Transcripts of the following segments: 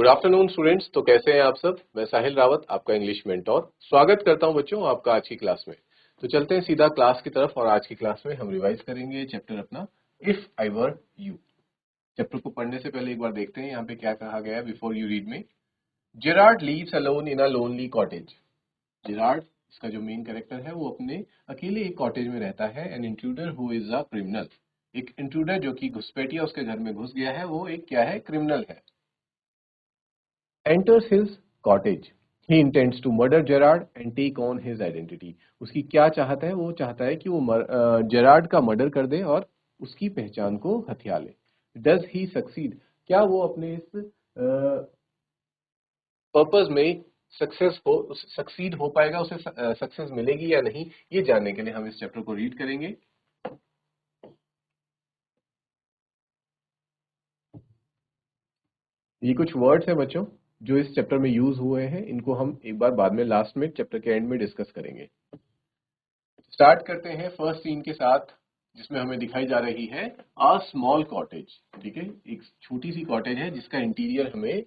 Good afternoon students. तो कैसे हैं आप सब। मैं साहिल रावत, आपका इंग्लिश मेंटोर, स्वागत करता हूं बच्चों आपका आज की क्लास में। तो चलते हैं सीधा क्लास की तरफ और आज की क्लास में हम रिवाइज करेंगे चैप्टर अपना if I were you. Chapter को पढ़ने से पहले एक बार देखते हैं यहाँ पे क्या कहा गया है बिफोर यू रीड में। Gerard lives alone in a lonely cottage. Gerard, इसका जो मेन कैरेक्टर है, वो अपने अकेले एक कॉटेज में रहता है। An intruder who is a criminal, एक इंट्रूडर जो कि घुसपैठिया उसके घर में घुस गया है, वो एक क्या है, क्रिमिनल है। enters his cottage. He intends to murder Gerard and take on his identity. उसकी क्या चाहता है, वो चाहता है कि वो जेरार्ड का मर्डर कर दे और उसकी पहचान को हथिया ले। Does he succeed? क्या वो अपने इस पर्पस में सक्सीड हो पाएगा, उसे सक्सेस मिलेगी या नहीं, ये जानने के लिए हम इस चैप्टर को रीड करेंगे। ये कुछ वर्ड्स हैं बच्चों जो इस चैप्टर में यूज हुए हैं, इनको हम एक बार बाद में लास्ट में चैप्टर के एंड में डिस्कस करेंगे। स्टार्ट करते हैं फर्स्ट सीन के साथ, जिसमें हमें दिखाई जा रही है अ स्मॉल कॉटेज। ठीक है, एक छोटी सी कॉटेज है जिसका इंटीरियर हमें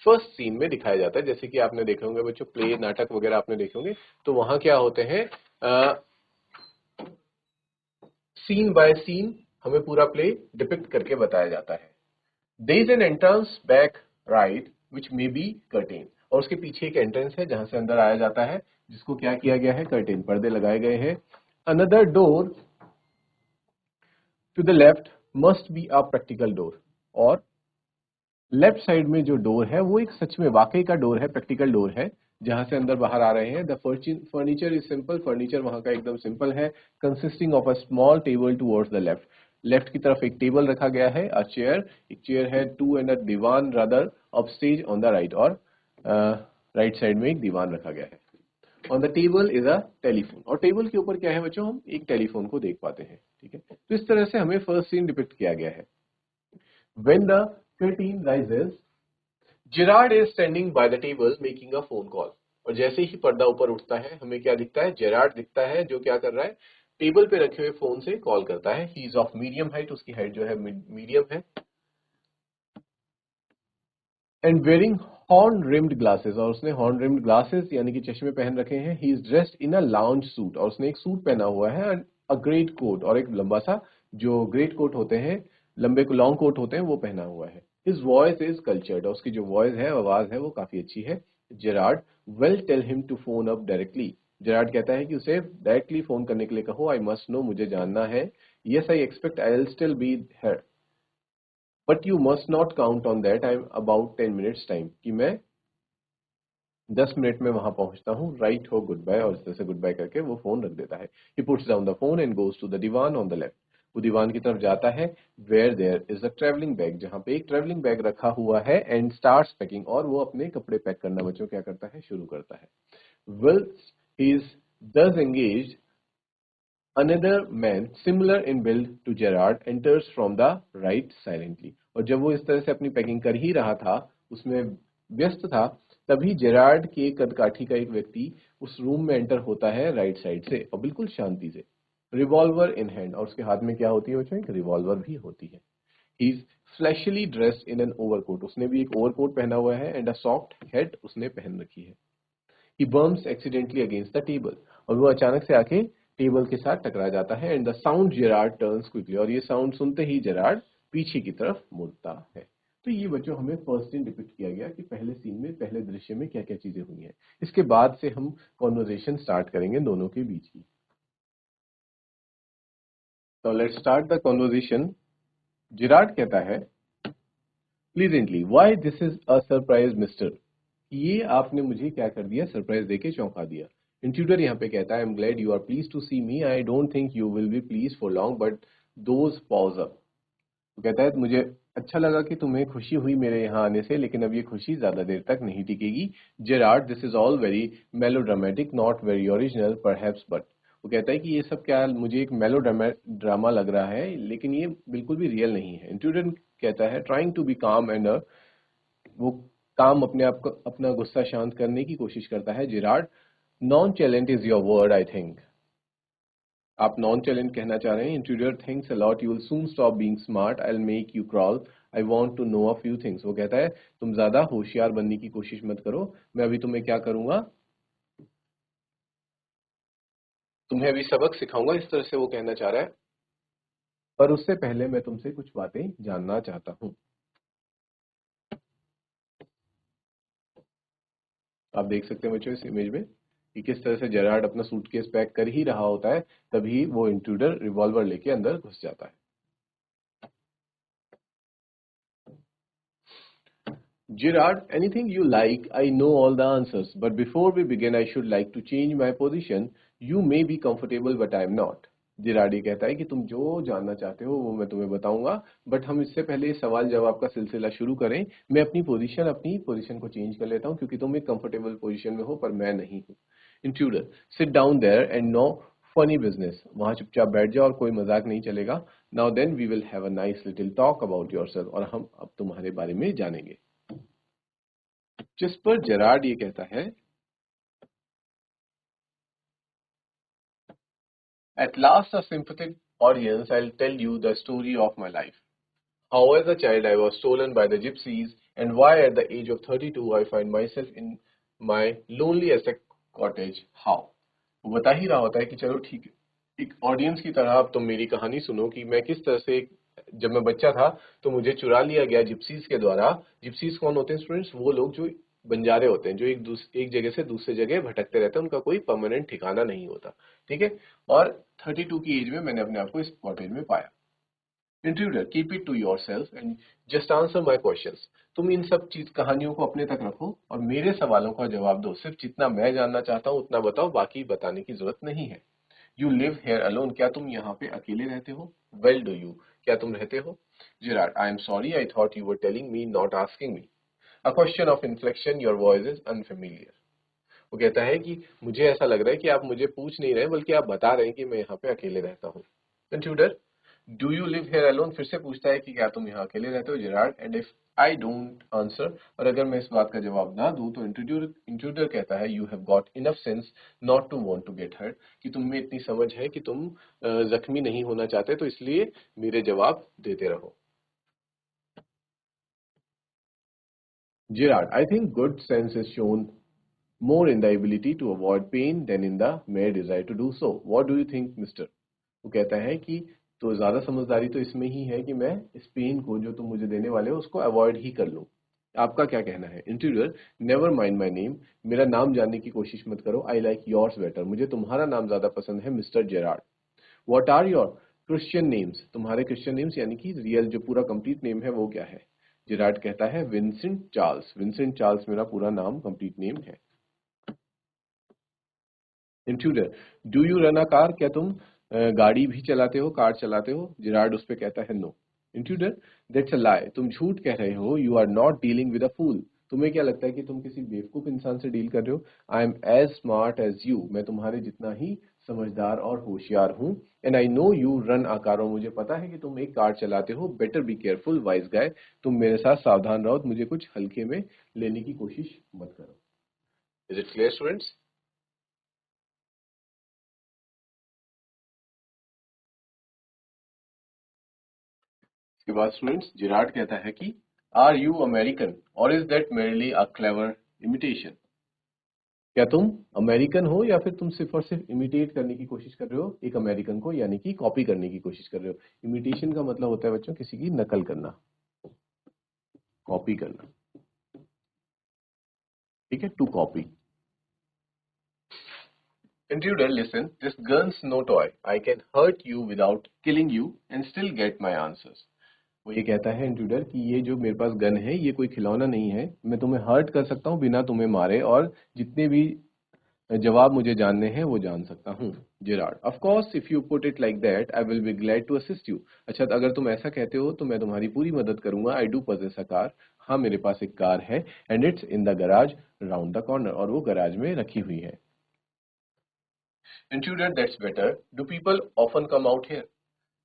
फर्स्ट सीन में दिखाया जाता है। जैसे कि आपने देखे होंगे बच्चों, प्ले नाटक वगैरह आपने देखे होंगे, तो वहां क्या होते हैं, सीन बाय सीन हमें पूरा प्ले डिपिक्ट करके बताया जाता है। There is an entrance back right which may be curtain, और उसके पीछे एक एंट्रेंस है जहां से अंदर आया जाता है, जिसको क्या किया गया है, कर्टेन, पर्दे लगाए गए हैं। Another door to the left must be a practical door, और लेफ्ट साइड में जो डोर है वो एक सच में वाकई का डोर है, प्रैक्टिकल डोर है, जहां से अंदर बाहर आ रहे हैं। The furniture is simple, furniture वहां का एकदम सिंपल है। Consisting of a small table towards the left, left की तरफ एक टेबल रखा गया है, अ चेयर, एक चेयर है, too and a divan rather off stage on the right, और राइट साइड में एक दीवान रखा गया है। On the table is a telephone, और टेबल के ऊपर क्या है बच्चों, हम एक टेलीफोन को देख पाते हैं। ठीक है, तो इस तरह से हमें फर्स्ट सीन डिपिक्ट किया गया है। When the curtain rises, Gerard is standing by the table making a phone call. और जैसे ही पर्दा ऊपर उठता है, हमें क्या दिखता है, जेरार्ड दिखता है, जो क्या कर रहा है, टेबल पे रखे हुए फोन से कॉल करता है। He is of medium height, उसकी हाइट जो है मीडियम है। And wearing horn rimmed glasses, और उसने हॉर्न रिम्ड ग्लासेस यानी कि चश्मे पहन रखे हैं। He is dressed in a lounge suit, और उसने एक सूट पहना हुआ है, अ ग्रेट कोट, और एक लंबा सा जो ग्रेट कोट होते हैं, लंबे लॉन्ग कोट होते हैं, वो पहना हुआ है। हिज वॉइस इज कल्चर्ड, और उसकी जो वॉइस है, आवाज है, वो काफी अच्छी है। Gerard, well tell him to phone up directly. Gerard कहता है कि उसे डायरेक्टली फोन करने के लिए कहो। आई मस्ट नो, मुझे जानना है। Yes I expect I will still be here, but you must not count on that, I am about 10 minutes time, कि मैं 10 मिनट में वहां पहुंचता हूँ। राइट हो गुड बाय, और इस तरह से गुड बाय करके वो फोन रख देता है। He puts down the phone and goes to the divan on the left, वो दीवान की तरफ जाता है। Where there is a travelling bag, जहां पे एक ट्रेवलिंग बैग रखा हुआ है। एंड स्टार्ट्स पैकिंग, और वो अपने कपड़े पैक करना बच्चों क्या करता है, शुरू करता है। whilst he is thus engaged, another man similar in build to Gerard enters from the right silently, और जब वो इस तरह से अपनी पैकिंग कर ही रहा था, उसमें व्यस्त था, तभी जेरार्ड के कदकाठी का एक व्यक्ति उस रूम में एंटर होता है राइट साइड से, और बिल्कुल शांति से, रिवॉल्वर इन हैंड, और उसके हाथ में क्या होती है बच्चों, एक रिवॉल्वर भी होती है। He is fleshly dressed in an overcoat, उसने भी एक ओवरकोट पहना हुआ है। एंड अ सॉफ्ट हेड उसने पहन रखी है। He bumps accidentally against the table, और वो अचानक से आके टेबल के साथ टकरा जाता है। And the sound Gerard turns quickly, और ये साउंड सुनते ही जेरार्ड पीछे की तरफ मुड़ता है। तो ये बच्चों हमें फर्स्ट सीन डिपिक्ट किया गया कि पहले सीन में, पहले दृश्य में क्या क्या चीजें हुई हैं। इसके बाद से हम कॉन्वर्जेशन स्टार्ट करेंगे दोनों के बीच की। तो let's start the conversation. Gerard कहता है pleasantly, why this is a surprise mister, ये आपने मुझे क्या कर दिया, सरप्राइज देके चौंका दिया। इंट्रूडर यहाँ पे कहता है I am glad you are please to see me, I don't think you will be please for long, but those pause up. तो कहता है मुझे अच्छा लगा कि तुम्हें खुशी हुई मेरे यहाँ आने से, लेकिन अब ये खुशी ज्यादा देर तक नहीं टिकेगी। Gerard, this is all very melodramatic, not very original perhaps, but, वो कहता है कि ये सब क्या, मुझे एक ड्रामा लग रहा है, लेकिन ये बिल्कुल भी रियल नहीं है। इंट्रूडर कहता है ट्राइंग टू बी काम एंड, वो काम अपने आप को, अपना गुस्सा शांत करने की कोशिश करता है। Gerard, non challenge is your word I think, आप नॉन चैलेंज कहना चाह रहे हैं। Intruder, thinks a lot, you will soon stop being smart, I will make you crawl, I want to know a few things. वो कहता है तुम ज्यादा होशियार बनने की कोशिश मत करो, मैं अभी तुम्हें क्या करूंगा, तुम्हें अभी सबक सिखाऊंगा, इस तरह से वो कहना चाह रहा है। पर उससे पहले मैं तुमसे कुछ बातें जानना चाहता हूँ। आप देख सकते हैं बच्चों इस इमेज में कि किस तरह से जेरार्ड अपना सूटकेस पैक कर ही रहा होता है, तभी वो इंट्रूडर रिवॉल्वर लेके अंदर घुस जाता है। Gerard, anything you like, I know all the answers. But before we begin, I should like to change my position. You may be comfortable, but I am not. Gerard ये कहता है कि तुम जो जानना चाहते हो वो मैं तुम्हें बताऊंगा, बट हम इससे पहले सवाल जवाब का सिलसिला शुरू करें। मैं अपनी पोजीशन को चेंज कर लेता हूं क्योंकि तुम एक कंफर्टेबल पोजीशन में हो पर मैं नहीं हूं। Intruder, sit down there and no funny business. वहां चुपचाप बैठ जाओ और कोई मजाक नहीं चलेगा। Now then we will have a nice little talk about yourself, और हम अब तुम्हारे बारे में जानेंगे। जिस पर जेरार्ड ये कहता है, At last a sympathetic audience, I'll tell you the story of my life. How as a child I was stolen by the gypsies, and why at the age of 32 I find myself in my lonely Essex cottage. How? वो बता ही रहा होता है कि चलो ठीक है, एक ऑडियंस की तरह अब तुम मेरी कहानी सुनो कि मैं किस तरह से जब मैं बच्चा था तो मुझे चुरा लिया गया जिप्सीज के द्वारा। जिप्सीज कौन होते हैं स्टूडेंट्स? वो लोग जो बंजारे होते हैं, जो एक जगह से दूसरे जगह भटकते रहते हैं, उनका कोई परमानेंट ठिकाना नहीं होता। ठीक है, और 32 की एज में मैंने अपने आप को इस कॉटेज में पाया। Intruder, keep it to yourself and just answer my questions. तुम इन सब चीज कहानियों को अपने तक रखो और मेरे सवालों का जवाब दो। सिर्फ जितना मैं जानना चाहता हूँ उतना बताओ, बाकी बताने की जरूरत नहीं है। यू लिव हेयर अलोन, क्या तुम यहाँ पे अकेले रहते हो? वेल डू यू, क्या तुम रहते हो? Gerard, I am sorry, I thought you were telling me not asking me. A question of inflection, your voice is unfamiliar. वो कहता है कि मुझे ऐसा लग रहा है कि आप मुझे पूछ नहीं रहे बल्कि आप बता रहे हैं कि मैं यहाँ पे अकेले रहता हूँ। Intruder, do you live here alone, फिर से पूछता है कि क्या तुम यहाँ अकेले रहते हो Gerard. And if I don't answer, और अगर मैं इस बात का जवाब ना दूं तो इंट्रूडर कहता है you have got enough sense not to want to get hurt, कि तुम में इतनी समझ है कि तुम जख्मी नहीं होना चाहते, तो इसलिए मेरे जवाब देते रहो। Gerard, I think good sense is shown more in the ability to avoid pain than in the mere desire to do so. What do you think, Mister? वो कहता है कि तो ज्यादा समझदारी तो इसमें ही है कि मैं इस पेन को जो तुम मुझे देने वाले हो उसको अवॉइड ही कर लूं। आपका क्या कहना है? Interior, never mind my name, मेरा नाम जानने की कोशिश मत करो। आई लाइक योर्स बेटर, मुझे तुम्हारा नाम ज्यादा पसंद है mister Gerard. What are your Christian names, तुम्हारे क्रिश्चियन नेम्स यानी कि रियल जो पूरा कंप्लीट नेम है वो क्या है? जेरार्ड कहता है विंसेंट चार्ल्स। विंसेंट चार्ल्स मेरा पूरा नाम कंप्लीट नेम है। Intruder, do you run a car, क्या तुम गाड़ी भी चलाते हो, कार चलाते हो? जेरार्ड उस पे कहता है no. Intruder, that's a lie, तुम झूठ कह रहे हो। You are not dealing with a fool, तुम्हें क्या लगता है कि तुम किसी बेवकूफ इंसान से डील कर रहे हो? I am as smart as you, मैं तुम्हारे जितना ही समझदार और होशियार हूँ। And I know you run a car, और मुझे पता है कि तुम एक कार चलाते हो। बेटर बी केयरफुल वाइज गाय, तुम मेरे साथ सावधान रहो, मुझे कुछ हल्के में लेने की कोशिश मत करो। Is it clear students? इसके बाद स्टूडेंट्स जिराड कहता है कि आर यू अमेरिकन और is that merely a clever imitation, क्या तुम अमेरिकन हो या फिर तुम सिर्फ और सिर्फ इमिटेट करने की कोशिश कर रहे हो एक अमेरिकन को, यानी कि कॉपी करने की कोशिश कर रहे हो। इमिटेशन का मतलब होता है बच्चों किसी की नकल करना, कॉपी करना। ठीक है, to copy. Intruder, listen, this gun's no toy. I can hurt you without killing you and still get my answers. वो ये कहता है इंट्रूडर कि ये जो मेरे पास गन है ये कोई खिलौना नहीं है, मैं तुम्हें हर्ट कर सकता हूँ बिना तुम्हें मारे, और जितने भी जवाब मुझे जानने हैं वो जान सकता हूँ। Gerard, of course if you put it like that I will be glad to assist you. अच्छा, तो अगर तुम ऐसा कहते हो तो मैं तुम्हारी पूरी मदद करूंगा। I do possess a car, हाँ मेरे पास एक कार है। And it's in the garage round the corner, और वो गराज में रखी हुई है। Intruder, that's better, do people often come out here,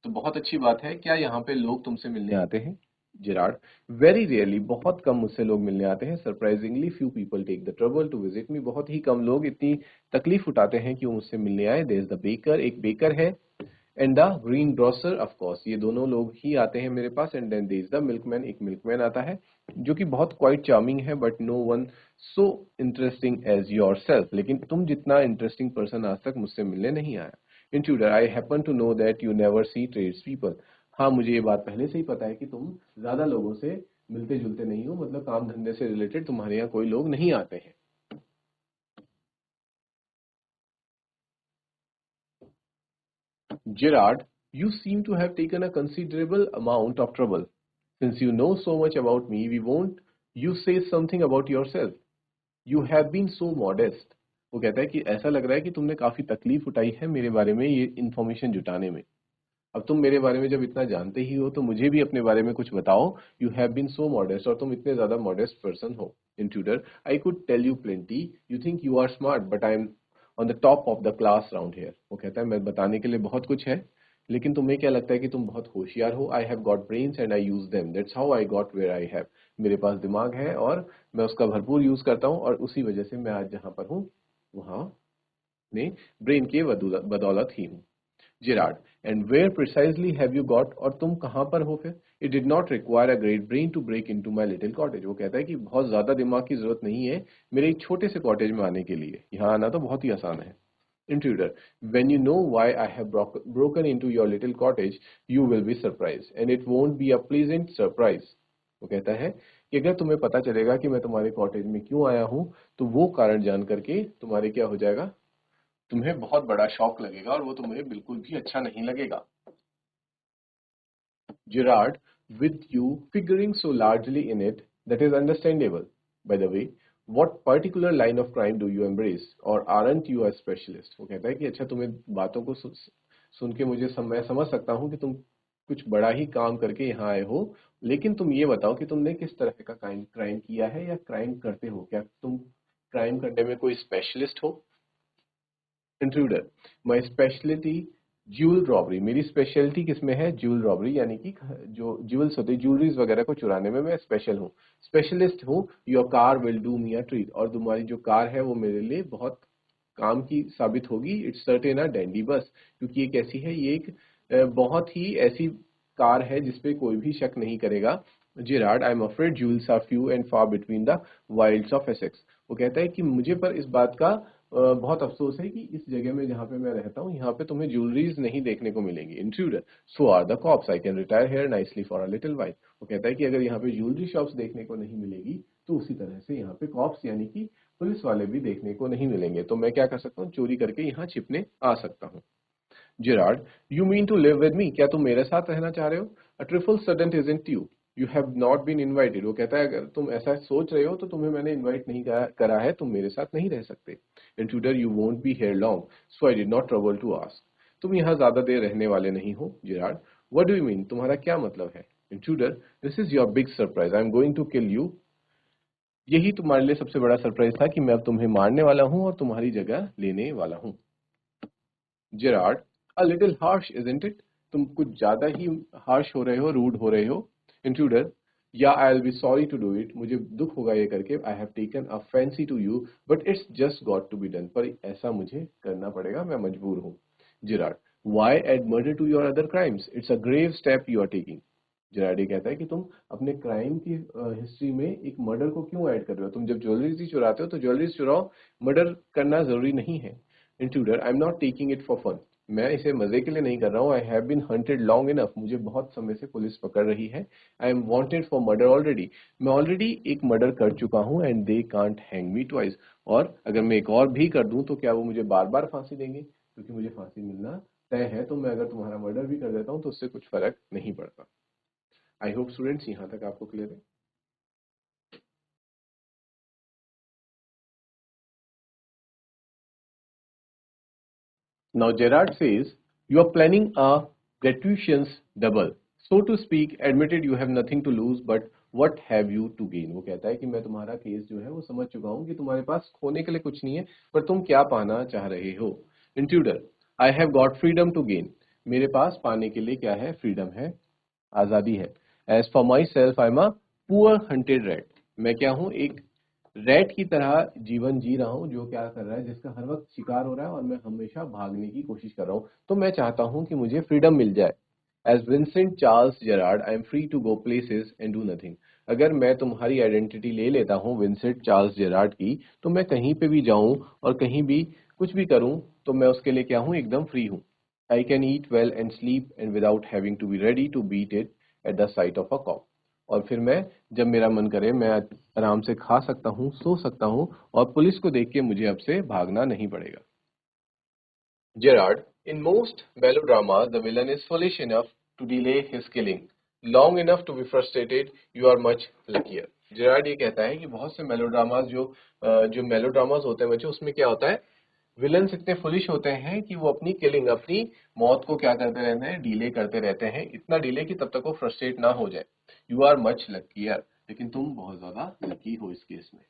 तो बहुत अच्छी बात है, क्या यहाँ पे लोग तुमसे मिलने आते हैं? जेरार्ड, वेरी रेयरली, बहुत कम मुझसे लोग मिलने आते हैं। Surprisingly few people take the trouble to visit me, बहुत ही कम लोग इतनी तकलीफ उठाते हैं कि वो मुझसे मिलने आए। देयर इज द बेकर, एक बेकर है। And the green grocer, of course ये दोनों लोग ही आते हैं मेरे पास। And then there is the milkman, एक मिल्कमैन आता है जो कि बहुत क्वाइट चार्मिंग है, but no one so interesting as yourself, लेकिन तुम जितना इंटरेस्टिंग पर्सन आज तक मुझसे मिलने नहीं आया। Intruder, I happen to know that you never see trades people. हाँ, मुझे ये बात पहले से ही पता है कि तुम ज्यादा लोगों से मिलते जुलते नहीं हो, मतलब काम धंधे से रिलेटेड तुम्हारे यहाँ कोई लोग नहीं आते हैं। Gerard, you seem to have taken a considerable amount of trouble. Since you know so much about me, we won't you say something about yourself? You have been so modest. वो कहता है कि ऐसा लग रहा है कि तुमने काफी तकलीफ उठाई है मेरे बारे में ये इन्फॉर्मेशन जुटाने में। अब तुम मेरे बारे में जब इतना जानते ही हो तो मुझे भी अपने बारे में कुछ बताओ। You have been so modest, और तुम इतने ज्यादा मॉडेस्ट पर्सन हो। Intruder, I could tell you plenty, you think you are smart but I am on the top of the class round here. वो कहता है मैं बताने के लिए बहुत कुछ है, लेकिन तुम्हें क्या लगता है कि तुम बहुत होशियार हो। I have got brains and I use them, that's how I got where I have. मेरे पास दिमाग है और मैं उसका भरपूर यूज करता हूँ, और उसी वजह से मैं आज जहां पर हूँ वहां ने ब्रेन के बदौलत ही हूँ। Gerard, and where precisely have you got, और तुम कहां पर हो फिर? It did not require a great brain to break into my little cottage. वो कहता है कि बहुत ज्यादा दिमाग की जरूरत नहीं है मेरे एक छोटे से कॉटेज में आने के लिए, यहाँ आना तो बहुत ही आसान है। Intruder, when you know why I have broken into your little cottage, you will be surprised, and it won't be a pleasant surprise. वो कहता है कि अगर तुम्हें पता चलेगा कि मैं तुम्हारे कॉटेज में क्यों आया हूँ, तो वो कारण जान करके तुम्हारे क्या हो जाएगा, तुम्हें बहुत बड़ा शॉक लगेगा, और वो तुम्हें बिल्कुल भी अच्छा नहीं लगेगा। Gerard, with you figuring so largely in it, that is understandable. By the way, what particular line of crime do you embrace, or aren't you a specialist? वो कहता है कि अच्छा, तुम्हें बातों को सुन के मैं समझ सकता हूँ कि तुम कुछ बड़ा ही काम करके यहाँ आए हो, लेकिन तुम ये बताओ कि तुमने किस तरह का क्राइम किया है या क्राइम करते हो, क्या तुम क्राइम करने में कोई स्पेशलिस्ट हो? Intruder, my speciality jewel robbery, मेरी स्पेशलिटी किसमें है? ज्यूल रॉबरी, यानी कि जो ज्यूल्स होते हैं, ज्वेलरीज वगैरह को चुराने में मैं स्पेशल हूँ, स्पेशलिस्ट हूँ। Your car will do me a treat, और तुम्हारी जो कार है वो मेरे लिए बहुत काम की साबित होगी। इट्स सर्टेन अ डैंडी बस, क्योंकि ये कैसी है, ये एक बहुत ही ऐसी कार है जिसपे कोई भी शक नहीं करेगा। Gerard, I am afraid jewels are few and far between the wilds of Essex. वो कहता है कि मुझे पर इस बात का बहुत अफसोस है कि इस जगह में जहाँ पे मैं रहता हूँ, यहाँ पे तुम्हें ज्वेलरीज नहीं देखने को मिलेंगी। Intruder, so are the cops, I can retire here nicely for a little while. वो कहता है कि अगर यहाँ पे ज्वेलरी शॉप्स देखने को नहीं मिलेगी, तो उसी तरह से यहाँ पे कॉप्स यानी कि पुलिस वाले भी देखने को नहीं मिलेंगे, तो मैं क्या कर सकता हूँ, चोरी करके यहाँ छिपने आ सकता हूँ। Gerard, you mean to live with me? क्या तुम मेरे साथ रहना चाह रहे हो? A trifle sudden isn't you? You have not been invited. वो कहता है अगर तुम ऐसा सोच रहे हो तो तुम्हें मैंने इनवाइट नहीं करा है, तुम मेरे साथ नहीं रह सकते। Intruder, you won't be here long, so I did not trouble to ask. तुम यहाँ ज्यादा देर रहने वाले नहीं हो। Gerard, what do you mean? तुम्हारा क्या मतलब है? Intruder, this is your big surprise. I am going to kill you. यही तुम्हारे लिए सबसे बड़ा सरप्राइज था कि मैं अब तुम्हें मारने वाला हूँ और तुम्हारी जगह लेने वाला हूँ। Gerard, a little harsh, isn't it? तुम कुछ ज्यादा ही हार्श हो रहे हो, रूड हो रहे हो। Intruder, yeah, I'll be sorry to do it. मुझे दुख होगा ये करके। I have taken a fancy to you, but it's just got to be done. पर ऐसा मुझे करना पड़ेगा, मैं मजबूर हूँ। Gerard, why add murder to your other crimes? It's a grave step you are taking. Gerrard ये कहता है कि तुम अपने क्राइम की हिस्ट्री में एक मर्डर को क्यों ऐड कर रहे हो? तुम जब ज्वेलरीज ही चुराते हो तो ज्वेलरीज चुराओ, मर्डर करना जरूरी नहीं है। Intruder, I am not taking it for fun, मैं इसे मजे के लिए नहीं कर रहा हूँ। I have been hunted long enough, मुझे बहुत समय से पुलिस पकड़ रही है। I am wanted for murder already, मैं ऑलरेडी एक मर्डर कर चुका हूँ। And they can't hang me twice, और अगर मैं एक और भी कर दूं तो क्या वो मुझे बार बार फांसी देंगे? क्योंकि मुझे फांसी मिलना तय है, तो मैं अगर तुम्हारा मर्डर भी कर देता हूँ तो उससे कुछ फर्क नहीं पड़ता। आई होप स्टूडेंट्स यहाँ तक आपको क्लियर है। Now Gerard says, you are planning a gratuitous double. So to speak, admitted you have nothing to lose, but what have you to gain? वो कहता है कि मैं तुम्हारा केस जो है वो समझ चुका हूँ कि तुम्हारे पास खोने के लिए कुछ नहीं है, पर तुम क्या पाना चाह रहे हो। Intruder, I have got freedom to gain. मेरे पास पाने के लिए क्या है? फ्रीडम है, आजादी है। As for myself, I am a poor hunted rat. मैं क्या हूँ? एक रैट की तरह जीवन जी रहा हूँ, जो क्या कर रहा है, जिसका हर वक्त शिकार हो रहा है और मैं हमेशा भागने की कोशिश कर रहा हूँ। तो मैं चाहता हूँ कि मुझे फ्रीडम मिल जाए। As Vincent Charles Gerard I am free to go places and do nothing. अगर मैं तुम्हारी आइडेंटिटी ले लेता हूँ विंसेंट चार्ल्स जेरार्ड की, तो मैं कहीं पे भी जाऊं और कहीं भी कुछ भी करूं, तो मैं उसके लिए क्या हूँ, एकदम फ्री हूँ। I can eat well and sleep and without having to be ready to beat it at the sight of a cop. और फिर मैं, जब मेरा मन करे, मैं आराम से खा सकता हूँ, सो सकता हूँ, और पुलिस को देख के मुझे अब से भागना नहीं पड़ेगा। Gerard, in most melodramas, the villain is foolish enough to delay his killing long enough to be frustrated. You are much luckier. Gerard ये कहता है कि बहुत से मेलोड्रामास जो मेलोड्रामास होते हैं बच्चों, उसमें क्या होता है, विलन्स इतने फुलिश होते हैं कि वो अपनी किलिंग, अपनी मौत को क्या करते रहते हैं, डिले करते रहते हैं, इतना डिले कि तब तक वो फ्रस्ट्रेट ना हो जाए। यू आर मच लकियर, लेकिन तुम बहुत ज्यादा लकी हो इस केस में।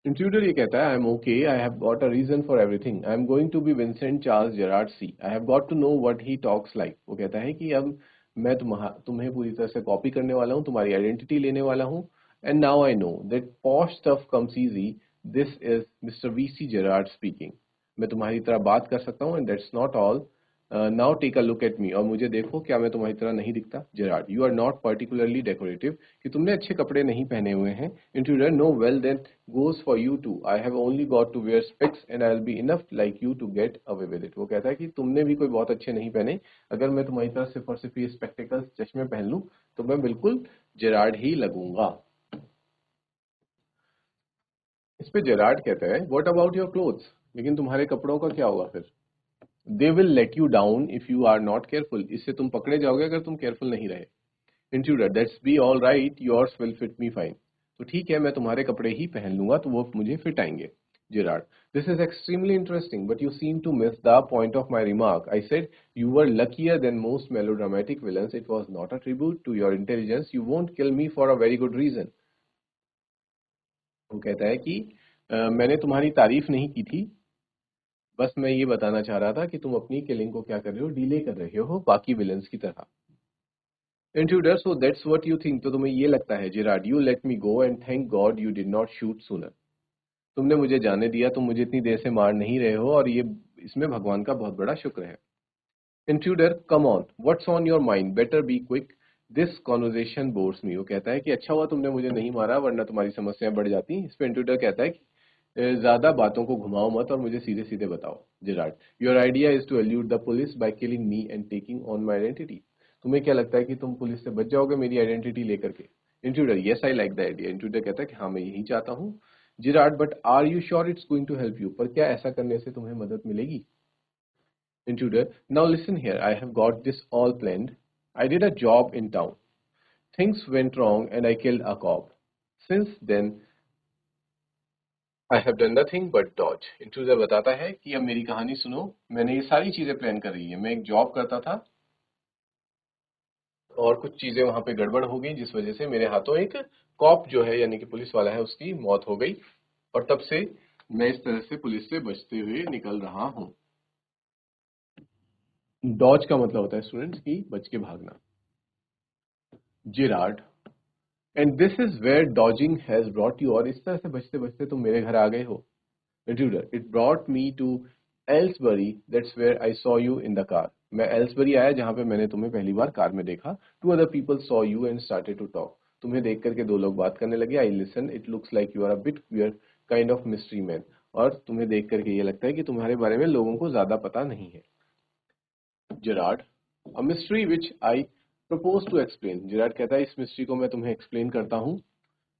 इंट्रूडर ये कहता है, I am okay, I have got a reason for everything, I am going to be Vincent Charles Gerard see, I have got to know what he talks like. वो कहता है कि अब मैं तुम्हें पूरी तरह से कॉपी करने वाला हूँ, तुम्हारी आइडेंटिटी लेने वाला हूँ। And now I know that posh stuff comes easy, this is mister VC Gerard speaking. मैं तुम्हारी तरह बात कर सकता हूँ, and that's not all. Now take a look at me, और मुझे देखो, क्या मैं तुम्हारी तरह नहीं दिखता? Gerard, you are not particularly decorative, कि तुमने अच्छे कपड़े नहीं पहने हुए हैं। Intruder, no, well then goes for you too. I have only got to wear specs and I'll be enough like you to get away with it. वो कहता है कि तुमने भी कोई बहुत अच्छे नहीं पहने, अगर मैं तुम्हारी तरह सिर्फ और सिर्फ ये स्पेक्टिकल्स, चश्मे पहन लूं, तो मैं बिल्कुल जेरार्ड ही लगूंगा। इस पे जेरार्ड कहता है, व्हाट अबाउट योर क्लोथ्स, लेकिन तुम्हारे कपड़ों का क्या होगा फिर? They will let you down if you are not careful, इससे तुम पकड़े जाओगे अगर तुम केयरफुल नहीं रहे। Intruder, that's be all right, yours will fit me fine. तो ठीक है, मैं तुम्हारे कपड़े ही पहन लूंगा, तो वो मुझे फिट आएंगे। Gerard, this is extremely interesting, but you seem to miss the point of my remark. I said you were luckier than most melodramatic villains. It was not a tribute to your intelligence. You won't kill me for a very good reason. वो कहता है कि मैंने तुम्हारी तारीफ नहीं की थी, बस मैं ये बताना चाह रहा था कि तुम अपनी किलिंग को क्या कर रहे हो, डिले कर रहे हो बाकी विलन्स की तरह। Intruder, so that's what you think, तो तुम्हें ये लगता है। Gerard, you let me go and thank God you did not shoot sooner. तुमने मुझे जाने दिया, तुम मुझे इतनी देर से मार नहीं रहे हो, और ये इसमें भगवान का बहुत बड़ा शुक्र है। Intruder, come on, what's on your mind? Better be quick. This conversation bores me. वो कहता है कि अच्छा हुआ तुमने मुझे नहीं मारा, वरना तुम्हारी समस्याएं बढ़ जाती। इस पे इंट्रूडर कहता है कि ज्यादा बातों को घुमाओ मत और मुझे सीधे सीधे बताओ। Gerard, your idea is to elude the police by killing me and taking on my identity. तुम्हें क्या लगता है कि तुम पुलिस से बच जाओगे मेरी आइडेंटिटी लेकर के? Intruder, yes I like the idea. Intruder कहता है कि हाँ, मैं यही चाहता हूँ। Gerard, but are you sure it's going to help you? पर क्या ऐसा करने से तुम्हें मदद मिलेगी? Intruder, now listen here, I have got this all planned. I did a job in town. Things went wrong and I killed a cop. Since then, I have done nothing but dodge. Intruder बताता है कि अब मेरी कहानी सुनो, मैंने ये सारी चीजें प्लान कर रही है। मैं एक जॉब करता था और कुछ चीजें वहां पे गड़बड़ हो गई, जिस वजह से मेरे हाथों एक कॉप जो है, यानी कि पुलिस वाला है, उसकी मौत हो गई। और तब से मैं इस तरह से पुलिस से बचते हुए निकल रहा हूँ। डॉज का मतलब होता है स्टूडेंट्स की बच के भागना। Gerard, and this is where dodging has brought you, और इस तरह से बचते बचते तुम मेरे घर आ गए हो। Intruder, it brought me to Aylesbury, that's where I saw you in the car. मैं एल्सबरी आया जहां पे मैंने तुम्हें पहली बार कार में देखा। Two other people saw you and started to talk, तुम्हें देख करके दो लोग बात करने लगे। I listen, it looks like you are a bit queer kind of mystery man, और तुम्हें देख करके ये लगता है कि तुम्हारे बारे में लोगों को ज्यादा पता नहीं है। Gerard, a mystery which I propose to explain. Gerard कहता है, इस मिस्ट्री को मैं तुम्हें एक्सप्लेन करता हूँ।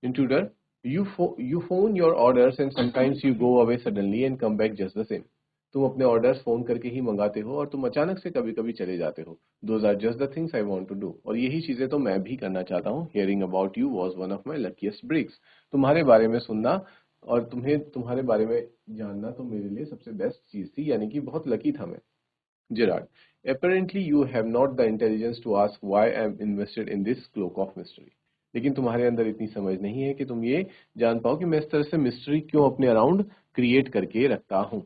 Intruder, you phone your orders and sometimes you go away suddenly and come back just the same. तुम अपने ऑर्डर्स फोन करके ही मंगाते हो और तुम अचानक से कभी कभी चले जाते हो। Those are just the things I want to do. और यही चीजें तो मैं भी करना चाहता हूँ। Hearing about you was one of my luckiest breaks. तुम्हारे बारे में सुनना और तुम्हें तुम्हारे बारे में जानना तो मेरे लिए सबसे बेस्ट चीज थी, यानी कि बहुत लकी था मैं। Gerard, apparently you have not the intelligence to ask why I am invested in this cloak of mystery. लेकिन तुम्हारे अंदर इतनी समझ नहीं है कि तुम ये जान पाओ कि मैं इस तरह से मिस्ट्री क्यों अपने अराउंड क्रिएट करके रखता हूं।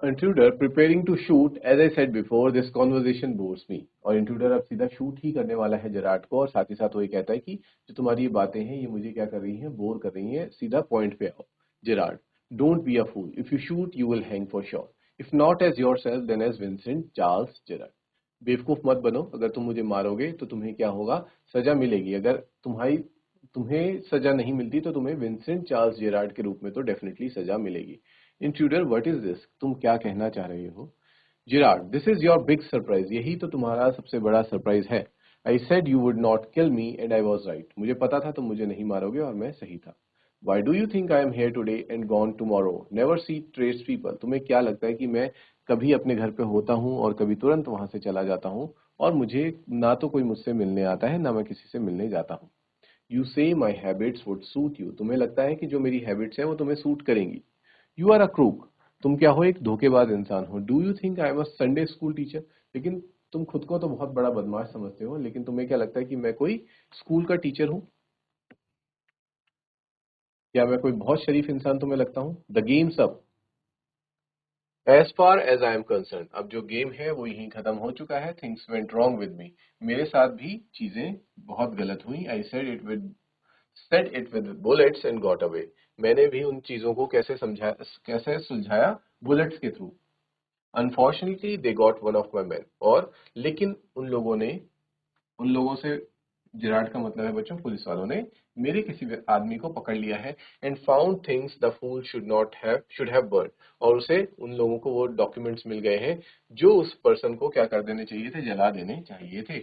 Intruder preparing to shoot as I said before this conversation bores me. और इंट्रूडर अब सीधा शूट ही करने वाला है जेरार्ड को, और साथ ही साथ वो ये कहता है कि जो तुम्हारी ये बातें हैं ये मुझे क्या कर रही हैं, बोर कर रही हैं, सीधा पॉइंट पे आओ। Gerard, don't be a fool, if you shoot you will hang for sure, if not as yourself then as Vincent Charles Gerard. बेवकूफ मत बनो, अगर तुम मुझे मारोगे तो तुम्हें क्या होगा, सजा मिलेगी। अगर तुम्हें सजा नहीं मिलती तो तुम्हें विंसेंट चार्ल्स जेरार्ड के रूप में तो डेफिनेटली सजा मिलेगी। इंट्रूडर, व्हाट इज दिस, तुम क्या कहना चाह रहे हो? Gerard, this is your big surprise, यही तो तुम्हारा सबसे बड़ा सरप्राइज है। I said you would not kill me and I was right, मुझे पता था तुम मुझे नहीं मारोगे और मैं सही था। Why do you think I am here today and gone tomorrow, never see trace people, तुम्हें क्या लगता है कि मैं कभी अपने घर पे होता हूँ और कभी तुरंत वहां से चला जाता हूँ, और मुझे ना तो कोई मुझसे मिलने आता है ना मैं किसी से मिलने जाता हूँ। यू से माई हैबिट्स वुड सूट यू, तुम्हें लगता है कि जो मेरी हैबिट्स हैं वो तुम्हें सूट करेंगी। यू आर अ क्रूक, तुम क्या हो, एक धोखेबाज इंसान हो। Do you think I am a Sunday school teacher, लेकिन तुम खुद को तो बहुत बड़ा बदमाश समझते हो, लेकिन तुम्हें क्या लगता है कि मैं कोई स्कूल का टीचर हूँ, या मैं कोई बहुत शरीफ इंसान तुम्हें लगता हूँ? The game's up, as far as I am concern, अब जो गेम है वो यहीं खत्म हो चुका है। Things went wrong with me, मेरे साथ भी चीजें बहुत गलत हुई। I said it with bullets and got away, मैंने भी उन चीजों को कैसे सुलझाया, बुलेट्स के through. Unfortunately they got one of my man, और लेकिन उन लोगों से, जिराड का मतलब है बच्चों पुलिस वालों ने, मेरे किसी भी आदमी को पकड़ लिया है। And found things the fool should have burn, और उसे, उन लोगों को वो डॉक्यूमेंट्स मिल गए हैं जो उस पर्सन को क्या कर देने चाहिए थे, जला देने चाहिए थे।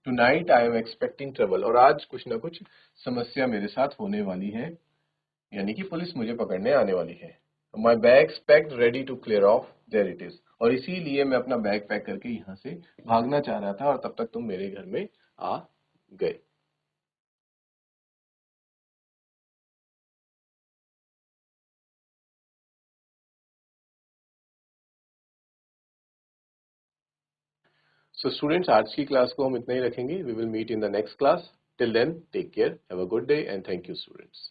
Tonight I am expecting trouble, और आज कुछ ना कुछ समस्या मेरे साथ होने वाली है, यानी कि पुलिस मुझे पकड़ने आने वाली है। My bags packed ready to clear off, there it is, और इसीलिए मैं अपना बैग पैक करके यहाँ से भागना चाह रहा था, और तब तक तुम मेरे घर में आ गए। सो स्टूडेंट्स, आज की क्लास को हम इतना ही रखेंगे। We will meet in the next class. Till then take care, have a good day and thank you students.